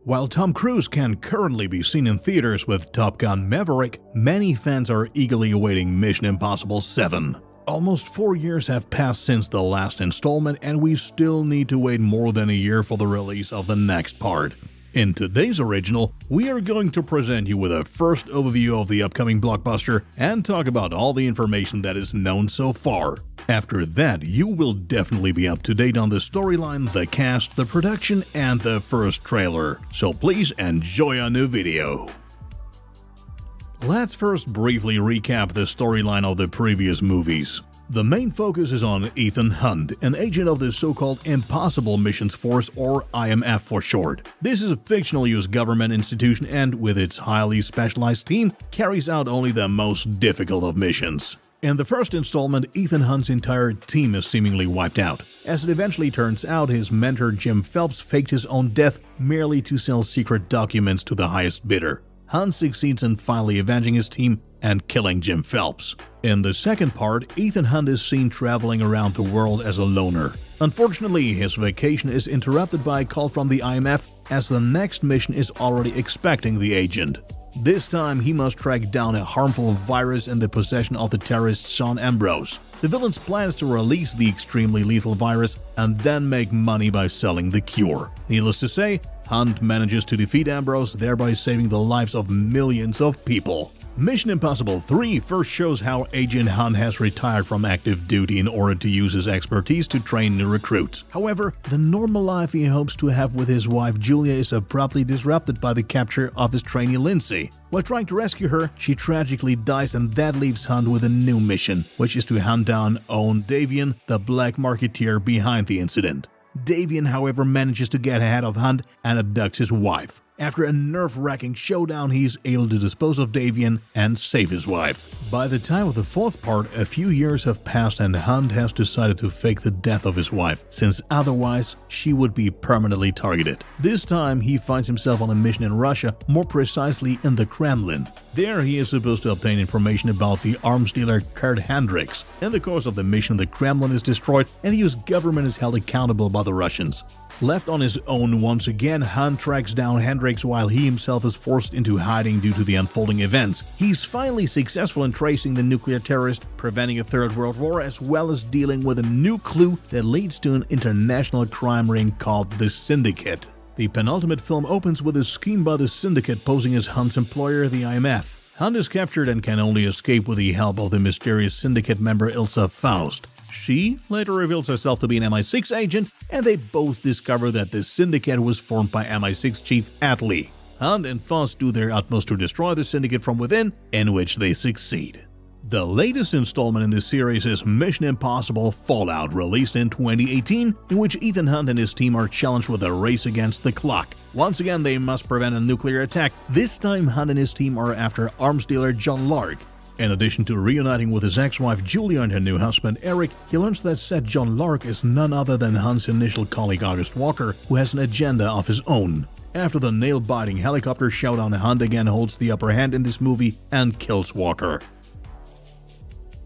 While Tom Cruise can currently be seen in theaters with Top Gun Maverick, many fans are eagerly awaiting Mission Impossible 7. Almost 4 years have passed since the last installment, and we still need to wait more than a year for the release of the next part. In today's original, we are going to present you with a first overview of the upcoming blockbuster and talk about all the information that is known so far. After that, you will definitely be up to date on the storyline, the cast, the production, and the first trailer. So please enjoy our new video. Let's first briefly recap the storyline of the previous movies. The main focus is on Ethan Hunt, an agent of the so-called Impossible Missions Force, or IMF for short. This is a fictional US government institution and, with its highly specialized team, carries out only the most difficult of missions. In the first installment, Ethan Hunt's entire team is seemingly wiped out. As it eventually turns out, his mentor Jim Phelps faked his own death merely to sell secret documents to the highest bidder. Hunt succeeds in finally avenging his team and killing Jim Phelps. In the second part, Ethan Hunt is seen traveling around the world as a loner. Unfortunately, his vacation is interrupted by a call from the IMF, as the next mission is already expecting the agent. This time, he must track down a harmful virus in the possession of the terrorist Sean Ambrose. The villain's plan is to release the extremely lethal virus and then make money by selling the cure. Needless to say, Hunt manages to defeat Ambrose, thereby saving the lives of millions of people. Mission Impossible 3 first shows how Agent Hunt has retired from active duty in order to use his expertise to train new recruits. However, the normal life he hopes to have with his wife Julia is abruptly disrupted by the capture of his trainee Lindsay. While trying to rescue her, she tragically dies, and that leaves Hunt with a new mission, which is to hunt down Owen Davian, the black marketeer behind the incident. Davian, however, manages to get ahead of Hunt and abducts his wife. After a nerve-wracking showdown, he's able to dispose of Davian and save his wife. By the time of the fourth part, a few years have passed and Hunt has decided to fake the death of his wife, since otherwise she would be permanently targeted. This time, he finds himself on a mission in Russia, more precisely in the Kremlin. There, he is supposed to obtain information about the arms dealer Kurt Hendricks. In the course of the mission, the Kremlin is destroyed and the US government is held accountable by the Russians. Left on his own once again, Hunt tracks down Hendricks while he himself is forced into hiding due to the unfolding events. He's finally successful in tracing the nuclear terrorist, preventing a third world war, as well as dealing with a new clue that leads to an international crime ring called the Syndicate. The penultimate film opens with a scheme by the Syndicate posing as Hunt's employer, the IMF. Hunt is captured and can only escape with the help of the mysterious Syndicate member Ilsa Faust. She later reveals herself to be an MI6 agent, and they both discover that the Syndicate was formed by MI6 chief Atlee. Hunt and Faust do their utmost to destroy the Syndicate from within, in which they succeed. The latest installment in this series is Mission Impossible Fallout, released in 2018, in which Ethan Hunt and his team are challenged with a race against the clock. Once again, they must prevent a nuclear attack. This time, Hunt and his team are after arms dealer John Lark. In addition to reuniting with his ex-wife Julia and her new husband Eric, he learns that said John Lark is none other than Hunt's initial colleague August Walker, who has an agenda of his own. After the nail-biting helicopter showdown, Hunt again holds the upper hand in this movie and kills Walker.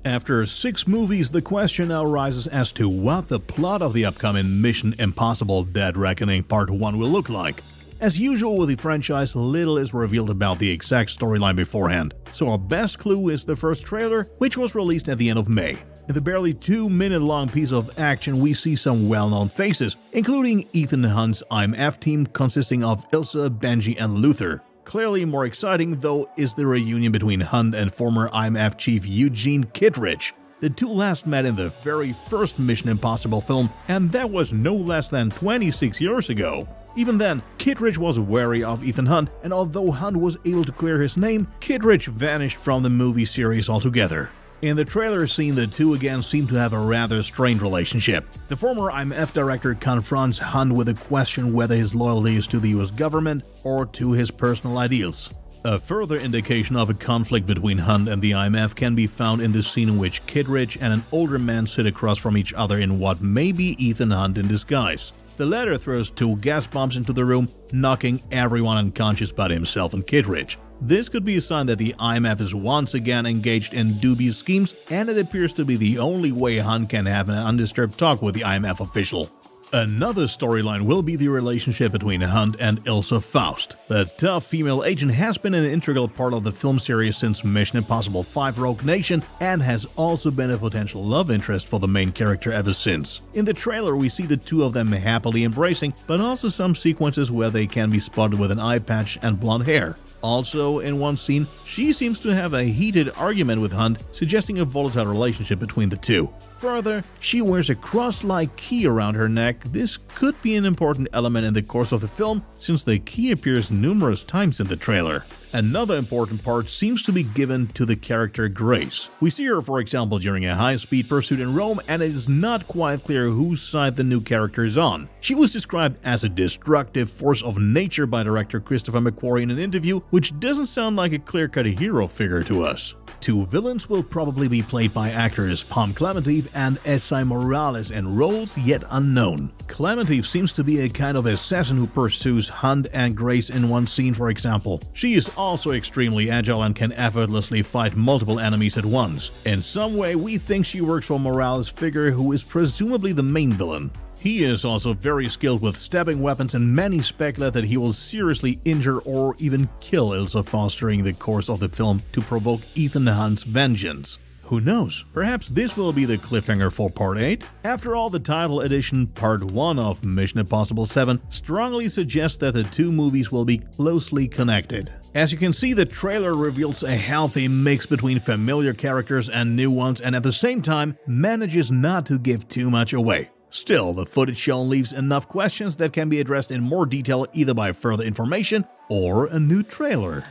After 6 movies, the question now arises as to what the plot of the upcoming Mission Impossible Dead Reckoning Part 1 will look like. As usual with the franchise, little is revealed about the exact storyline beforehand, so our best clue is the first trailer, which was released at the end of May. In the barely 2-minute-long piece of action, we see some well-known faces, including Ethan Hunt's IMF team consisting of Ilsa, Benji, and Luther. Clearly more exciting, though, is the reunion between Hunt and former IMF chief Eugene Kittredge. The two last met in the very first Mission Impossible film, and that was no less than 26 years ago. Even then, Kittredge was wary of Ethan Hunt, and although Hunt was able to clear his name, Kittredge vanished from the movie series altogether. In the trailer scene, the two again seem to have a rather strained relationship. The former IMF director confronts Hunt with a question whether his loyalty is to the US government or to his personal ideals. A further indication of a conflict between Hunt and the IMF can be found in the scene in which Kittredge and an older man sit across from each other in what may be Ethan Hunt in disguise. The latter throws 2 gas bombs into the room, knocking everyone unconscious but himself and Kittredge. This could be a sign that the IMF is once again engaged in dubious schemes, and it appears to be the only way Hunt can have an undisturbed talk with the IMF official. Another storyline will be the relationship between Hunt and Ilsa Faust. The tough female agent has been an integral part of the film series since Mission Impossible 5 Rogue Nation and has also been a potential love interest for the main character ever since. In the trailer, we see the two of them happily embracing, but also some sequences where they can be spotted with an eye patch and blonde hair. Also, in one scene, she seems to have a heated argument with Hunt, suggesting a volatile relationship between the two. Further, she wears a cross-like key around her neck. This could be an important element in the course of the film, since the key appears numerous times in the trailer. Another important part seems to be given to the character Grace. We see her, for example, during a high-speed pursuit in Rome, and it is not quite clear whose side the new character is on. She was described as a destructive force of nature by director Christopher McQuarrie in an interview, which doesn't sound like a clear-cut hero figure to us. Two villains will probably be played by actors Pom Klementieff and Esai Morales in roles yet unknown. Klementieff seems to be a kind of assassin who pursues Hunt and Grace in one scene, for example. She is also extremely agile and can effortlessly fight multiple enemies at once. In some way, we think she works for Morales' figure, who is presumably the main villain. He is also very skilled with stabbing weapons, and many speculate that he will seriously injure or even kill Ilsa Faust during the course of the film to provoke Ethan Hunt's vengeance. Who knows? Perhaps this will be the cliffhanger for Part 8? After all, the title edition Part 1 of Mission Impossible 7 strongly suggests that the two movies will be closely connected. As you can see, the trailer reveals a healthy mix between familiar characters and new ones, and at the same time manages not to give too much away. Still, the footage shown leaves enough questions that can be addressed in more detail either by further information or a new trailer.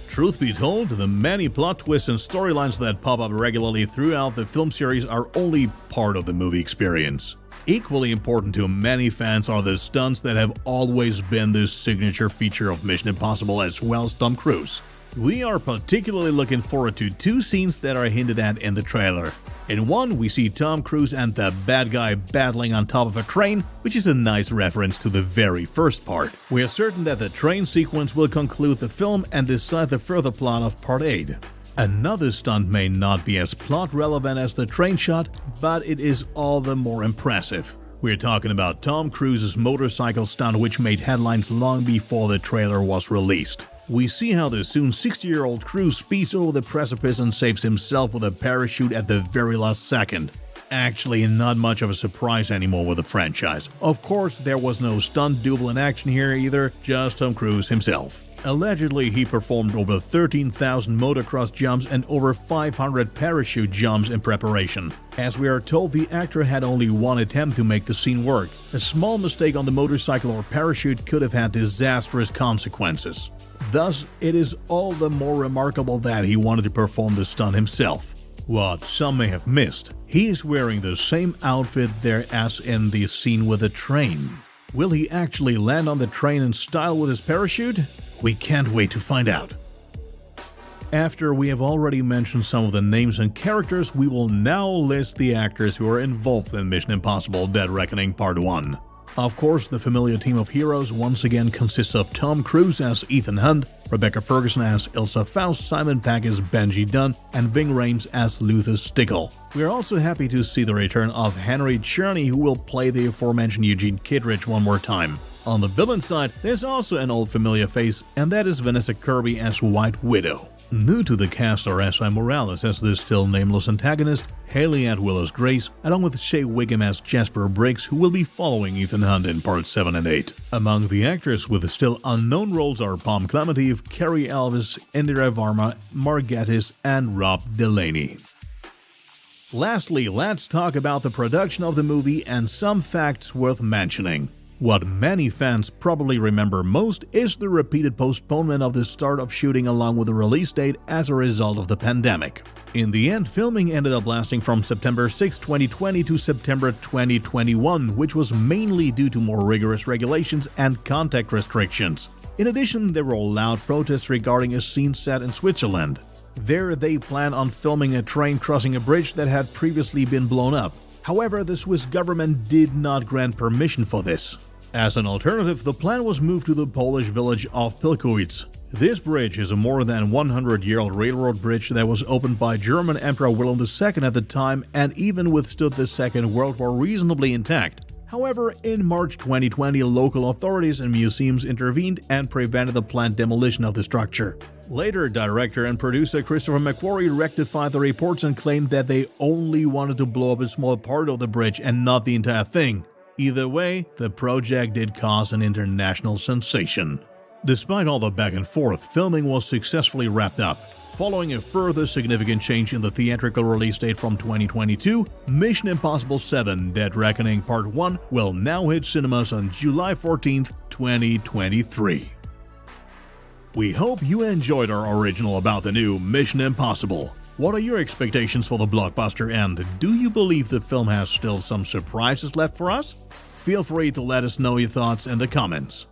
Truth be told, the many plot twists and storylines that pop up regularly throughout the film series are only part of the movie experience. Equally important to many fans are the stunts that have always been the signature feature of Mission Impossible, as well as Tom Cruise. We are particularly looking forward to two scenes that are hinted at in the trailer. In one, we see Tom Cruise and the bad guy battling on top of a train, which is a nice reference to the very first part. We are certain that the train sequence will conclude the film and decide the further plot of Part 8. Another stunt may not be as plot relevant as the train shot, but it is all the more impressive. We're talking about Tom Cruise's motorcycle stunt, which made headlines long before the trailer was released. We see how the soon 60-year-old Cruise speeds over the precipice and saves himself with a parachute at the very last second. Actually, not much of a surprise anymore with the franchise. Of course, there was no stunt double in action here either, just Tom Cruise himself. Allegedly, he performed over 13,000 motocross jumps and over 500 parachute jumps in preparation. As we are told, the actor had only one attempt to make the scene work. A small mistake on the motorcycle or parachute could have had disastrous consequences. Thus, it is all the more remarkable that he wanted to perform the stunt himself. What some may have missed, he is wearing the same outfit there as in the scene with the train. Will he actually land on the train in style with his parachute? We can't wait to find out. After we have already mentioned some of the names and characters, we will now list the actors who are involved in Mission Impossible Dead Reckoning Part 1. Of course, the familiar team of heroes once again consists of Tom Cruise as Ethan Hunt, Rebecca Ferguson as Ilsa Faust, Simon Pegg as Benji Dunn, and Ving Rhames as Luther Stickle. We are also happy to see the return of Henry Czerny, who will play the aforementioned Eugene Kittredge one more time. On the villain side, there's also an old familiar face, and that is Vanessa Kirby as White Widow. New to the cast are Esai Morales as the still nameless antagonist, Haley Atwell as Grace, along with Shea Wiggum as Jasper Briggs, who will be following Ethan Hunt in Parts 7 and 8. Among the actors with the still unknown roles are Pom Klementieff, Carrie Elvis, Indira Varma, Mark Gatiss, and Rob Delaney. Lastly, let's talk about the production of the movie and some facts worth mentioning. What many fans probably remember most is the repeated postponement of the start of shooting along with the release date as a result of the pandemic. In the end, filming ended up lasting from September 6, 2020 to September 2021, which was mainly due to more rigorous regulations and contact restrictions. In addition, there were loud protests regarding a scene set in Switzerland. There, they plan on filming a train crossing a bridge that had previously been blown up. However, the Swiss government did not grant permission for this. As an alternative, the plan was moved to the Polish village of Pilkowitz. This bridge is a more than 100-year-old railroad bridge that was opened by German Emperor Wilhelm II at the time and even withstood the Second World War reasonably intact. However, in March 2020, local authorities and museums intervened and prevented the planned demolition of the structure. Later, director and producer Christopher McQuarrie rectified the reports and claimed that they only wanted to blow up a small part of the bridge and not the entire thing. Either way, the project did cause an international sensation. Despite all the back and forth, filming was successfully wrapped up. Following a further significant change in the theatrical release date from 2022, Mission Impossible 7: Dead Reckoning Part 1 will now hit cinemas on July 14th, 2023. We hope you enjoyed our original about the new Mission Impossible. What are your expectations for the blockbuster, and do you believe the film has still some surprises left for us? Feel free to let us know your thoughts in the comments.